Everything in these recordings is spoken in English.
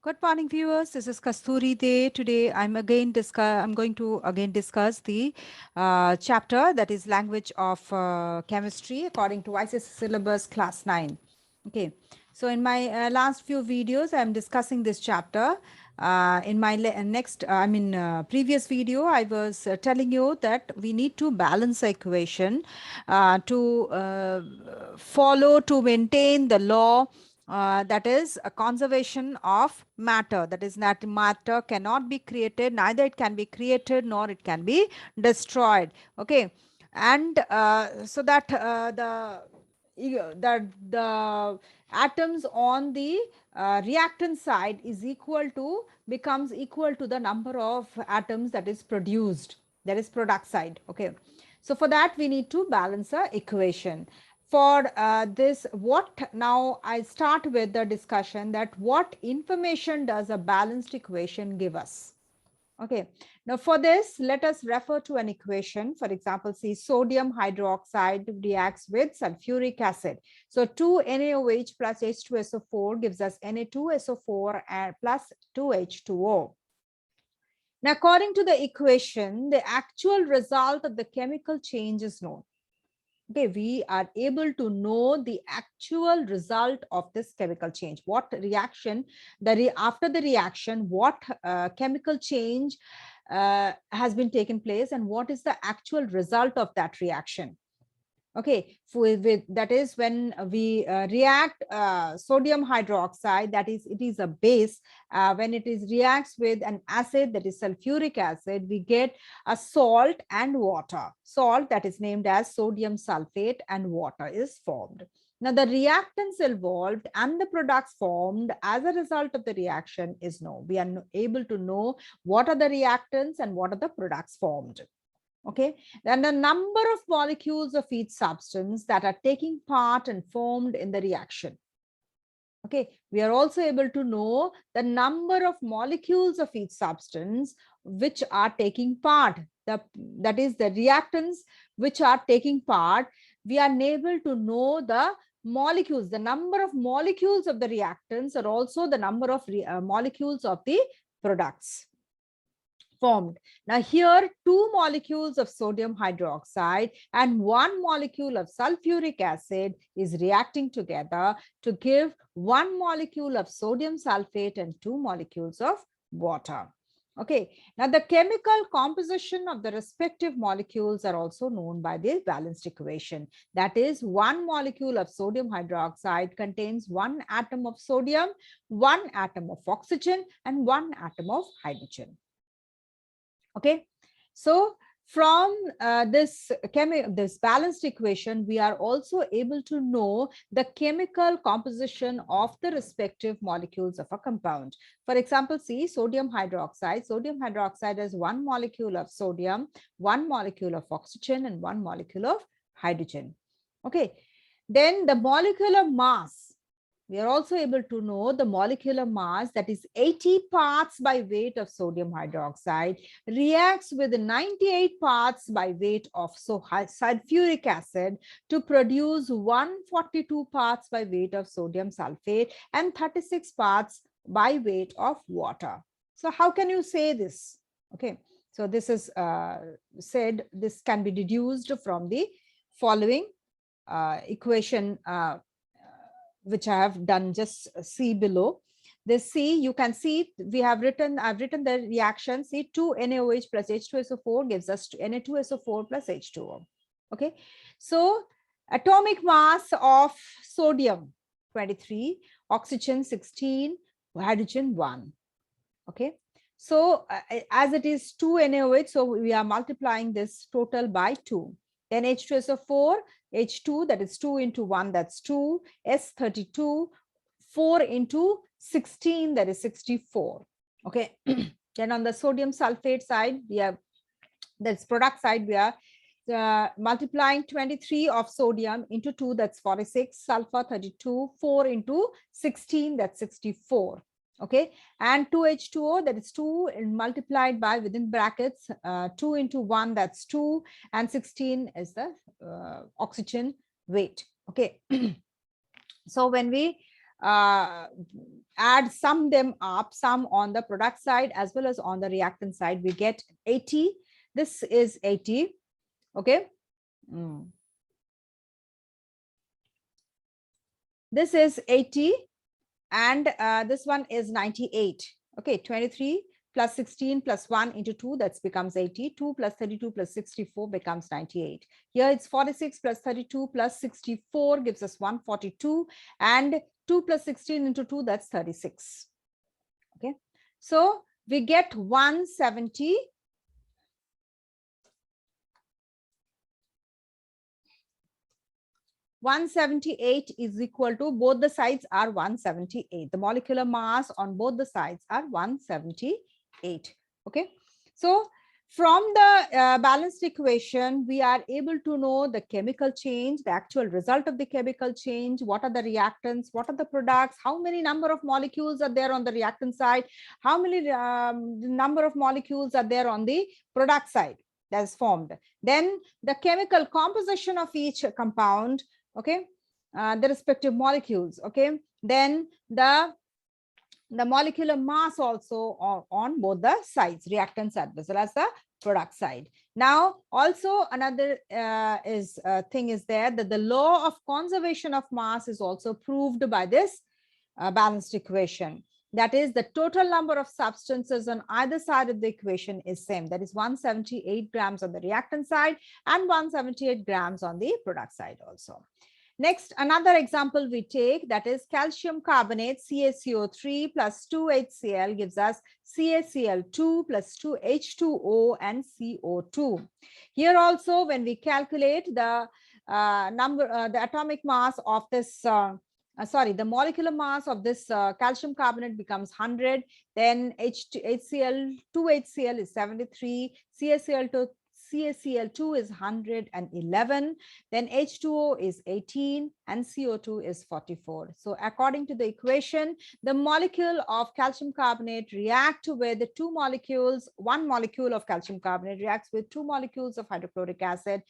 Good morning, viewers. This is Kasturi Day. Today, I'm going to again discuss the chapter that is language of chemistry according to ICSE syllabus class 9. Okay. So in my last few videos, I'm discussing this chapter. In my previous video, I was telling you that we need to balance the equation to follow to maintain the law that is a conservation of matter. That is, that matter cannot be created, neither it can be created nor it can be destroyed. Okay, and so that the atoms on the reactant side is equal to becomes equal to the number of atoms that is produced, that is product side. Okay, so for that we need to balance a equation. For this, what now I start with the discussion that what information does a balanced equation give us. Okay, now for this, let us refer to an equation. For example, see, sodium hydroxide reacts with sulfuric acid. So 2NaOH plus H2SO4 gives us Na2SO4 and plus 2H2O. Now, according to the equation, the actual result of the chemical change is known. Okay, we are able to know the actual result of this chemical change. What reaction, after the reaction, what chemical change has been taken place and what is the actual result of that reaction. Okay, with that is when we react sodium hydroxide, that is, it is a base. When it is reacts with an acid, that is sulfuric acid, we get a salt and water. Salt, that is named as sodium sulfate, and water is formed. Now, the reactants involved and the products formed as a result of the reaction is known. We are able to know what are the reactants and what are the products formed. Okay, then the number of molecules of each substance that are taking part and formed in the reaction. Okay, we are also able to know the number of molecules of each substance which are taking part. That is the reactants which are taking part. We are able to know the molecules, the number of molecules of the reactants, or also the number of molecules of the products formed. Now here 2 molecules of sodium hydroxide and 1 molecule of sulfuric acid is reacting together to give 1 molecule of sodium sulfate and 2 molecules of water. Okay, now the chemical composition of the respective molecules are also known by the balanced equation. That is, 1 molecule of sodium hydroxide contains 1 atom of sodium, 1 atom of oxygen, and 1 atom of hydrogen. Okay, so from this balanced equation, we are also able to know the chemical composition of the respective molecules of a compound. For example, see, sodium hydroxide. Sodium hydroxide has 1 molecule of sodium, 1 molecule of oxygen, and 1 molecule of hydrogen. Okay, then the molecular mass. We are also able to know the molecular mass, that is 80 parts by weight of sodium hydroxide reacts with 98 parts by weight of sulfuric acid to produce 142 parts by weight of sodium sulfate and 36 parts by weight of water. So how can you say this? Okay, so this is said, this can be deduced from the following equation which I have done. Just see below. This C, you can see I've written the reaction. See, 2NaOH plus H2SO4 gives us Na2SO4 plus H2O. Okay, so atomic mass of sodium 23, oxygen 16, hydrogen 1. Okay, so as it is 2NaOH, so we are multiplying this total by 2. Then H2SO4, H2, that is 2 into 1, that's 2, S32, 4 into 16, that is 64. Okay, then on the sodium sulfate side, we have, that's product side, we are multiplying 23 of sodium into 2, that's 46, sulfur 32, 4 into 16, that's 64. Okay, and 2H2O, that is 2 multiplied by, within brackets, 2 into 1, that's 2, and 16 is the oxygen weight. Okay, so when we add sum them up, sum on the product side as well as on the reactant side, we get 80. This is 80. Okay. This is 80 and this one is 98. Okay, 23 plus 16 plus 1 into 2, that becomes 80. 2 plus 32 plus 64 becomes 98. Here it's 46 plus 32 plus 64 gives us 142, and 2 plus 16 into 2, that's 36. Okay, so we get 170. 178 is equal to, both the sides are 178. The molecular mass on both the sides are 178. Okay, so from the balanced equation, we are able to know the chemical change, the actual result of the chemical change, what are the reactants, what are the products, how many number of molecules are there on the reactant side, how many number of molecules are there on the product side that is formed. Then the chemical composition of each compound, okay, the respective molecules, okay, then the molecular mass also on both the sides, reactants as well as the product side. Now also another thing is there, that the law of conservation of mass is also proved by this balanced equation. That is, the total number of substances on either side of the equation is same. That is 178 grams on the reactant side and 178 grams on the product side also. Next, another example we take, that is calcium carbonate, CaCO3 plus 2HCl gives us CaCl2 plus 2H2O and CO2. Here also, when we calculate the the atomic mass of this the molecular mass of this calcium carbonate becomes 100, then HCl, 2HCl is 73, CaCl2 is 111, then H2O is 18, and CO2 is 44. So according to the equation, the molecule of calcium carbonate react with the two molecules, one molecule of calcium carbonate reacts with two molecules of hydrochloric acid,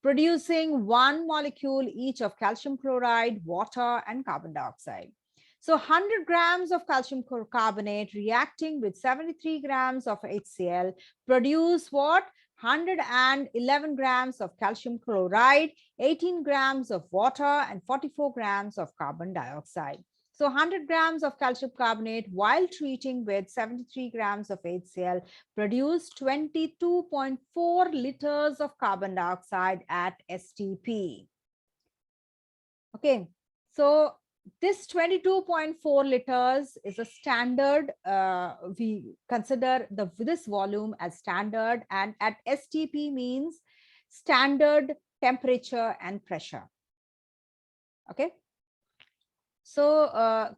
producing one molecule each of calcium chloride, water, and carbon dioxide. So 100 grams of calcium carbonate reacting with 73 grams of HCl produce what? 111 grams of calcium chloride, 18 grams of water, and 44 grams of carbon dioxide. So 100 grams of calcium carbonate while treating with 73 grams of HCl produce 22.4 liters of carbon dioxide at STP. Okay, so this 22.4 liters is a standard. We consider this volume as standard, and at STP means standard temperature and pressure. Okay. So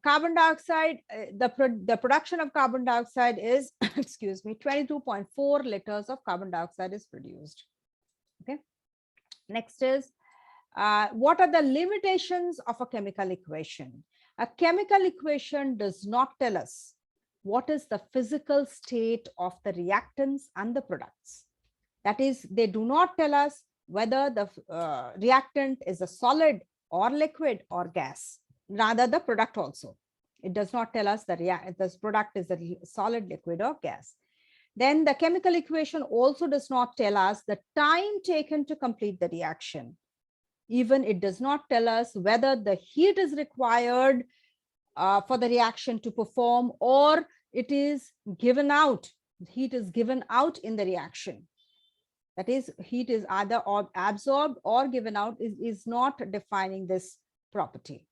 carbon dioxide, the production of carbon dioxide is, excuse me, 22.4 liters of carbon dioxide is produced. Okay. Next is, what are the limitations of a chemical equation? A chemical equation does not tell us what is the physical state of the reactants and the products. That is, they do not tell us whether the reactant is a solid or liquid or gas. Rather, the product also. It does not tell us that this product is a solid, liquid, or gas. Then the chemical equation also does not tell us the time taken to complete the reaction. Even it does not tell us whether the heat is required for the reaction to perform, or it is given out. Heat is given out in the reaction. That is, heat is either absorbed or given out, is not defining this property.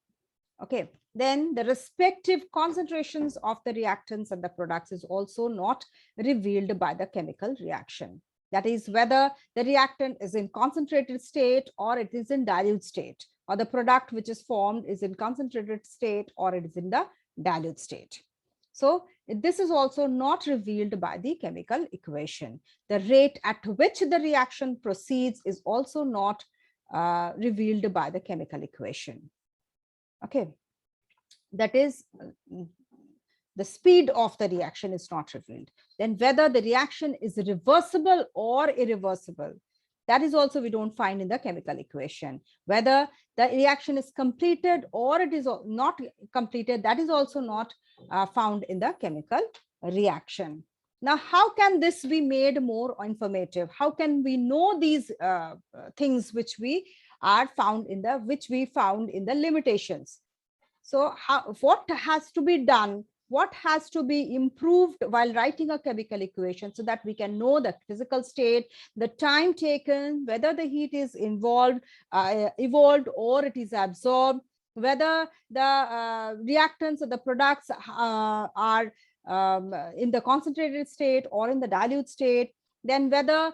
Okay, then the respective concentrations of the reactants and the products is also not revealed by the chemical reaction. That is, whether the reactant is in concentrated state or it is in dilute state, or the product which is formed is in concentrated state or it is in the dilute state. So this is also not revealed by the chemical equation. The rate at which the reaction proceeds is also not revealed by the chemical equation. Okay, that is, the speed of the reaction is not revealed. Then whether the reaction is reversible or irreversible, That is also we don't find in the chemical equation. Whether the reaction is completed or it is not completed, that is also not found in the chemical reaction. Now, how can this be made more informative? How can we know these things which we found in the limitations? So what has to be done? What has to be improved while writing a chemical equation so that we can know the physical state, the time taken, whether the heat is evolved or it is absorbed, whether the reactants or the products are in the concentrated state or in the dilute state, then whether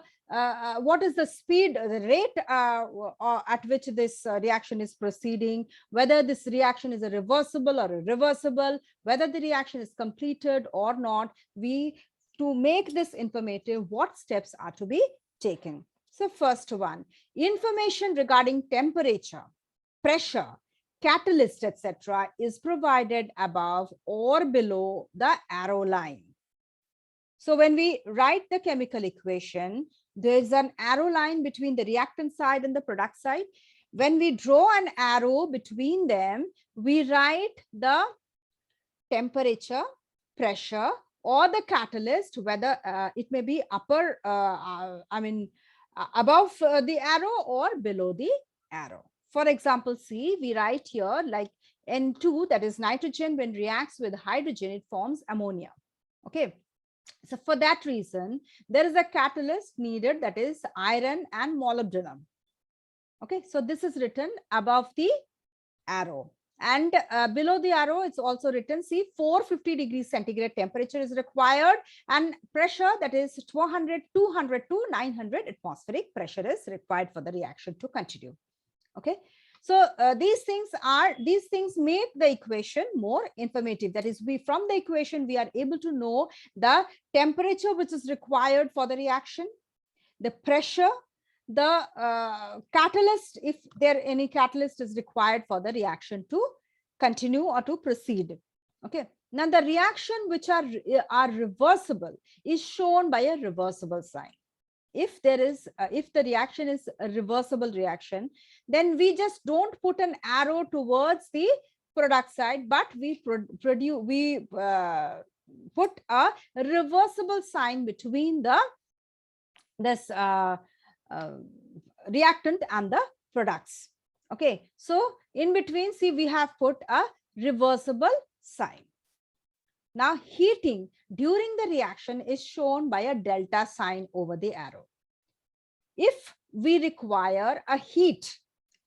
what is the speed, the rate at which this reaction is proceeding, whether this reaction is a reversible or irreversible, whether the reaction is completed or not. To make this informative, what steps are to be taken? So first one, information regarding temperature, pressure, catalyst, etc. is provided above or below the arrow line. So when we write the chemical equation, there is an arrow line between the reactant side and the product side. When we draw an arrow between them, we write the temperature, pressure, or the catalyst, whether it may be above the arrow or below the arrow. For example, see, we write here like N2, that is nitrogen, when reacts with hydrogen, it forms ammonia. Okay. So for that reason, there is a catalyst needed, that is iron and molybdenum. Okay, so this is written above the arrow, and below the arrow it's also written, see, 450 degrees centigrade temperature is required, and pressure, that is 200 to 900 atmospheric pressure is required for the reaction to continue. Okay. So these things make the equation more informative. That is, from the equation we are able to know the temperature which is required for the reaction, the pressure, the catalyst, if there any catalyst is required for the reaction to continue or to proceed. Okay. Now the reaction which are reversible is shown by a reversible sign. If the reaction is a reversible reaction, then we just don't put an arrow towards the product side, but we put a reversible sign between this reactant and the products. Okay, so in between, see, we have put a reversible sign. Now heating during the reaction is shown by a delta sign over the arrow. If we require a heat,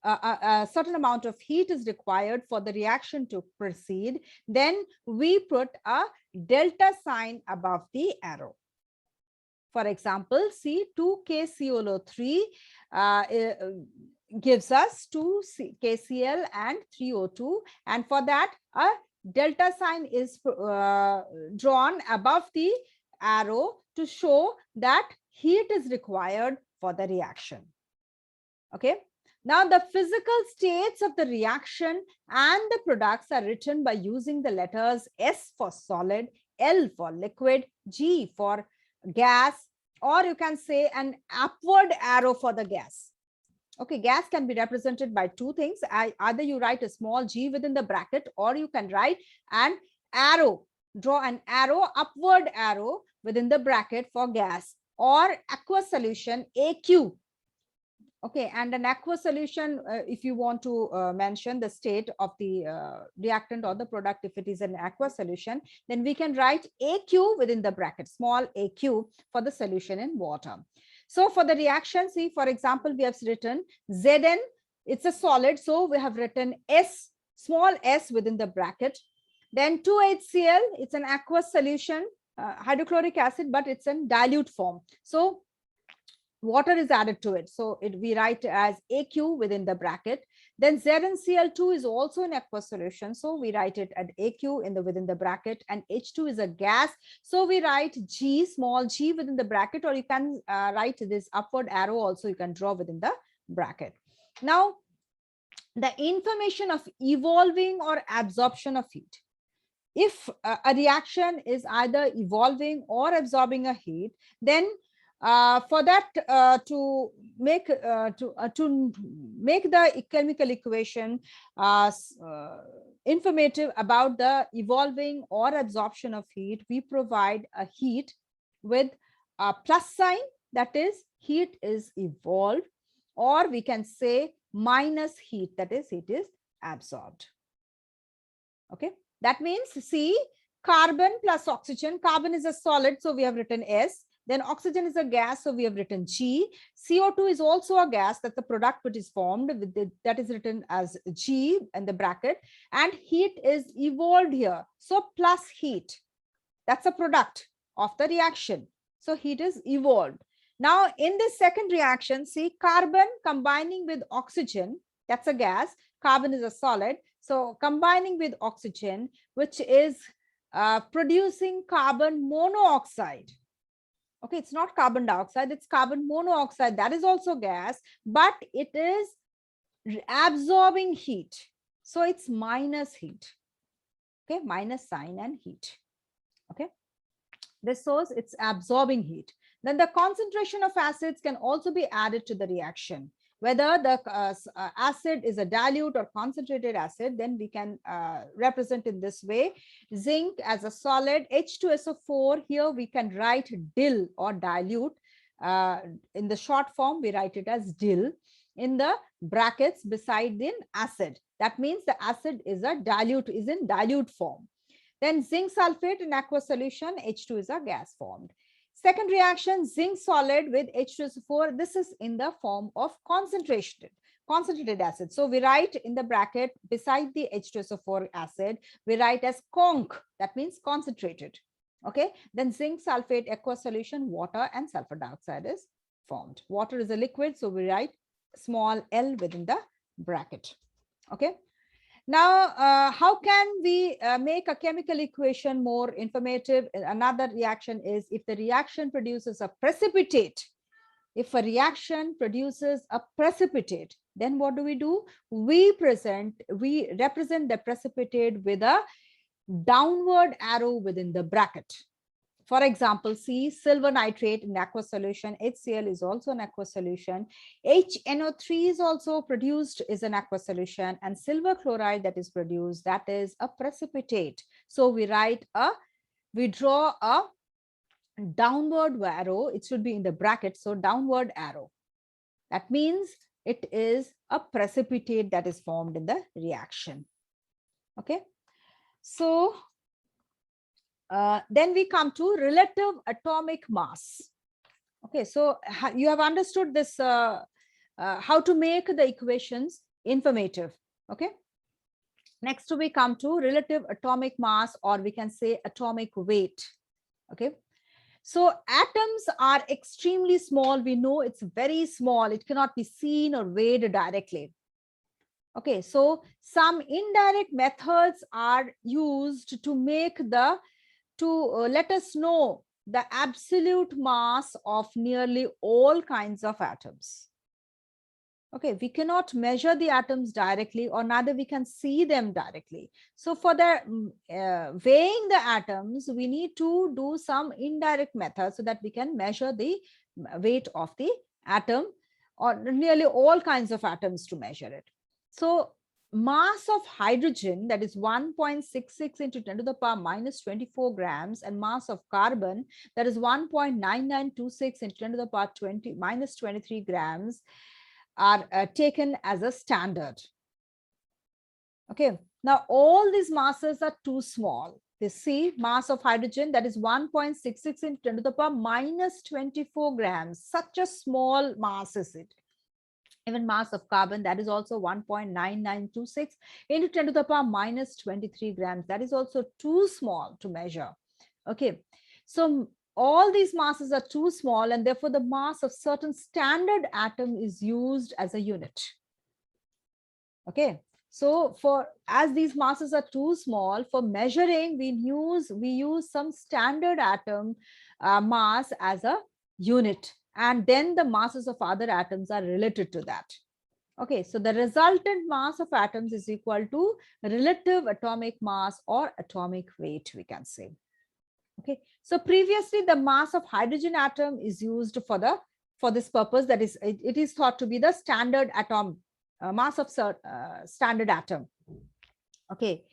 a certain amount of heat is required for the reaction to proceed, then we put a delta sign above the arrow. For example, see, 2KClO3 gives us 2 KCl and 3O2, and for that a delta sign is drawn above the arrow to show that heat is required for the reaction. Okay. Now the physical states of the reaction and the products are written by using the letters S for solid, L for liquid, G for gas, or you can say an upward arrow for the gas. Okay, gas can be represented by two things. Either you write a small g within the bracket, or you can write an arrow, draw an arrow, upward arrow within the bracket for gas, or aqueous solution, AQ. Okay, and an aqueous solution, if you want to mention the state of the reactant or the product, if it is an aqueous solution, then we can write AQ within the bracket, small AQ, for the solution in water. So for the reaction, see, for example, we have written Zn, it's a solid, so we have written S, small s within the bracket. Then 2HCl, it's an aqueous solution, hydrochloric acid, but it's in dilute form. So water is added to it. So we write as AQ within the bracket. Then ZnCl2 is also an aqueous solution. So we write it at AQ within the bracket, and H2 is a gas. So we write G, small g within the bracket, or you can write this upward arrow also, you can draw within the bracket. Now, the information of evolving or absorption of heat. If a reaction is either evolving or absorbing a heat, then For that, to make the chemical equation informative about the evolving or absorption of heat, we provide a heat with a plus sign, that is heat is evolved, or we can say minus heat, that is heat is absorbed. Okay, that means see, carbon plus oxygen. Carbon is a solid, so we have written S. Then oxygen is a gas, so we have written G. CO2 is also a gas, that's the product which is formed with that is written as G in the bracket. And heat is evolved here, so plus heat, that's a product of the reaction. So heat is evolved. Now in this second reaction, see, carbon combining with oxygen, that's a gas, carbon is a solid, so combining with oxygen, which is producing carbon monoxide. Okay, it's not carbon dioxide, it's carbon monoxide, that is also gas, but it is absorbing heat, so it's minus heat. Okay, minus sign and heat. Okay, this shows it's absorbing heat. Then the concentration of acids can also be added to the reaction. Whether the acid is a dilute or concentrated acid, then we can represent in this way. Zinc as a solid, H2SO4, here we can write DIL or dilute. In the short form, we write it as DIL in the brackets beside the acid. That means the acid is a dilute, is in dilute form. Then zinc sulfate in aqueous solution, H2 is a gas formed. Second reaction, zinc solid with H2SO4. This is in the form of concentrated acid. So we write in the bracket beside the H2SO4 acid, we write as conc, that means concentrated. Okay, then zinc sulfate aqueous solution, water and sulfur dioxide is formed. Water is a liquid, so we write small l within the bracket. Okay. Now, how can we make a chemical equation more informative? Another reaction is if the reaction produces a precipitate. If a reaction produces a precipitate, then what do? We represent the precipitate with a downward arrow within the bracket. For example, see, silver nitrate in aqueous solution, HCl is also an aqueous solution. HNO3 is also produced is an aqueous solution, and silver chloride that is produced, that is a precipitate. So we draw a downward arrow. It should be in the bracket, so downward arrow. That means it is a precipitate that is formed in the reaction. Okay, so then we come to relative atomic mass. Okay, so you have understood this, how to make the equations informative. Okay, next we come to relative atomic mass, or we can say atomic weight. Okay, so atoms are extremely small. We know it's very small. It cannot be seen or weighed directly. Okay, so some indirect methods are used to make let us know the absolute mass of nearly all kinds of atoms. Okay, we cannot measure the atoms directly, or neither we can see them directly. So for the weighing the atoms, we need to do some indirect method so that we can measure the weight of the atom, or nearly all kinds of atoms to measure it. So mass of hydrogen, that is 1.66 into 10 to the power minus 24 grams, and mass of carbon, that is 1.9926 into 10 to the power minus 23 grams, are taken as a standard. Okay, now all these masses are too small. They see mass of hydrogen, that is 1.66 into 10 to the power minus 24 grams. Such a small mass is it. Even mass of carbon, that is also 1.9926 into 10 to the power minus 23 grams. That is also too small to measure. Okay, so all these masses are too small, and therefore the mass of certain standard atom is used as a unit. Okay, so as these masses are too small, for measuring we use some standard atom mass as a unit, and then the masses of other atoms are related to that. Okay, so the resultant mass of atoms is equal to relative atomic mass or atomic weight, we can say. Okay, so previously the mass of hydrogen atom is used for this purpose. That is, it is thought to be the standard atom mass of standard atom. Okay.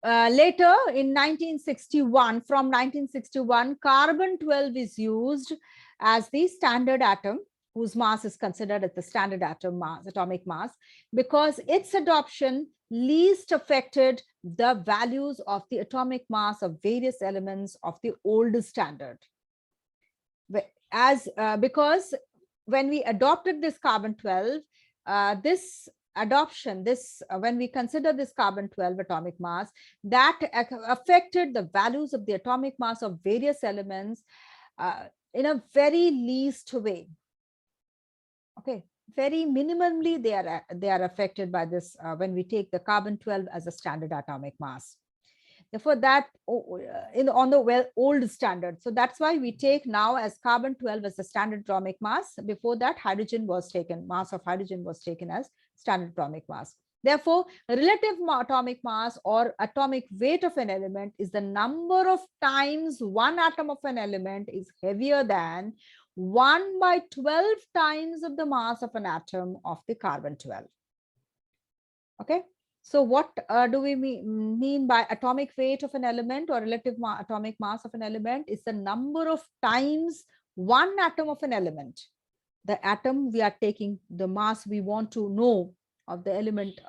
Later in 1961, from 1961, carbon-12 is used as the standard atom, whose mass is considered as the standard atom mass, atomic mass, because its adoption least affected the values of the atomic mass of various elements of the old standard. Because when we adopted this carbon-12, this adoption, when we consider this carbon-12 atomic mass, that affected the values of the atomic mass of various elements in a very least way. Okay, very minimally they are affected by this when we take the carbon-12 as a standard atomic mass. Therefore, that on the old standard. So that's why we take now as carbon-12 as the standard atomic mass. Before that, hydrogen was taken, mass of hydrogen was taken as standard atomic mass. Therefore, relative atomic mass or atomic weight of an element is the number of times one atom of an element is heavier than 1 by 12 times of the mass of an atom of the carbon-12. Okay. So what do we mean by atomic weight of an element or relative atomic mass of an element? Is the number of times one atom of an element. The atom we are taking, the mass we want to know of the element,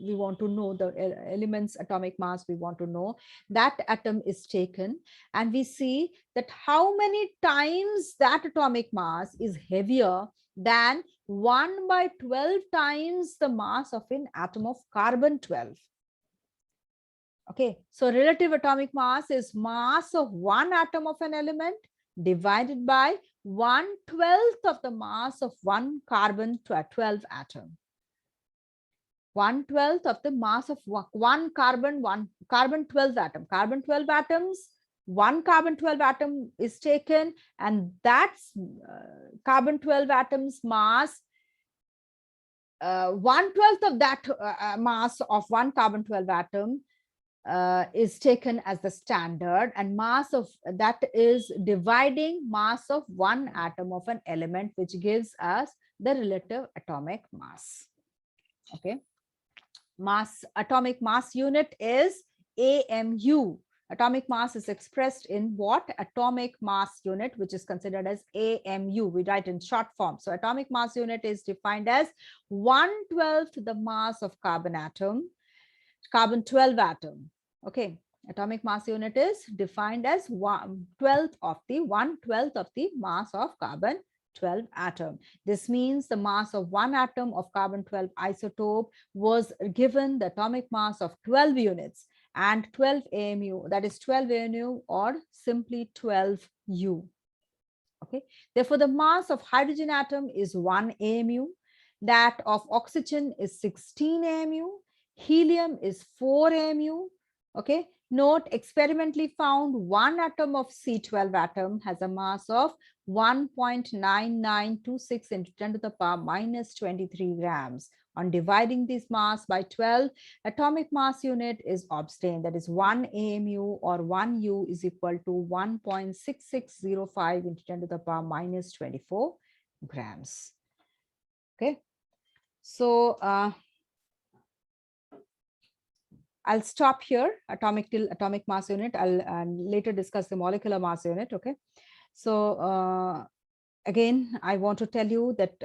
we want to know the element's atomic mass, we want to know, that atom is taken, and we see that how many times that atomic mass is heavier than 1 by 12 times the mass of an atom of carbon-12. Okay, so relative atomic mass is mass of one atom of an element divided by 1/12 of the mass of one carbon-12 atom. 1/12 of the mass of one carbon-12 atom. Carbon-12 atoms, one carbon-12 atom is taken, and that's carbon-12 atom's mass, 1/12 of that mass of one carbon-12 atom is taken as the standard, and mass of that is dividing mass of one atom of an element, which gives us the relative atomic mass. Okay, atomic mass unit is AMU. Atomic mass is expressed in what? Atomic mass unit, which is considered as AMU. We write in short form. So atomic mass unit is defined as 1/12 the mass of carbon atom, carbon-12 atom. Okay, atomic mass unit is defined as 1/12 of the mass of carbon-12 atom. This means the mass of one atom of carbon-12 isotope was given the atomic mass of 12 units and 12 AMU, that is 12 AMU or simply 12U. Okay, therefore the mass of hydrogen atom is 1 AMU, that of oxygen is 16 AMU, helium is 4 AMU. Okay, note, experimentally found one atom of C12 atom has a mass of 1.9926 into 10 to the power minus 23 grams. On dividing this mass by 12, atomic mass unit is obtained. That is 1 AMU or 1 U is equal to 1.6605 into 10 to the power minus 24 grams. Okay, so I'll stop here, atomic mass unit. I'll later discuss the molecular mass unit. Okay, so again, I want to tell you that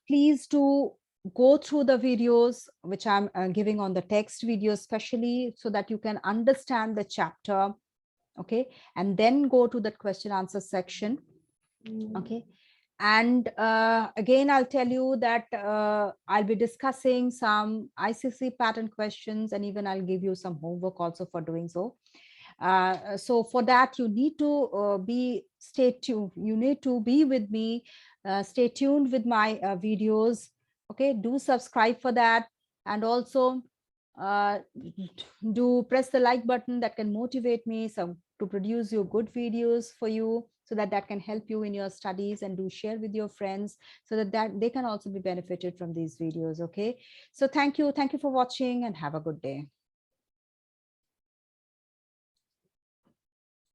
please do go through the videos which I'm giving on the text video, especially so that you can understand the chapter. Okay, and then go to that question answer section. Okay, and again, I'll tell you that I'll be discussing some ICC pattern questions, and even I'll give you some homework also for doing so. So for that, you need to stay tuned. You need to be with me. Stay tuned with my videos. Okay, do subscribe for that, and also do press the like button. That can motivate me to produce you good videos for you, so that can help you in your studies, and do share with your friends so that they can also be benefited from these videos. Okay, so thank you for watching and have a good day.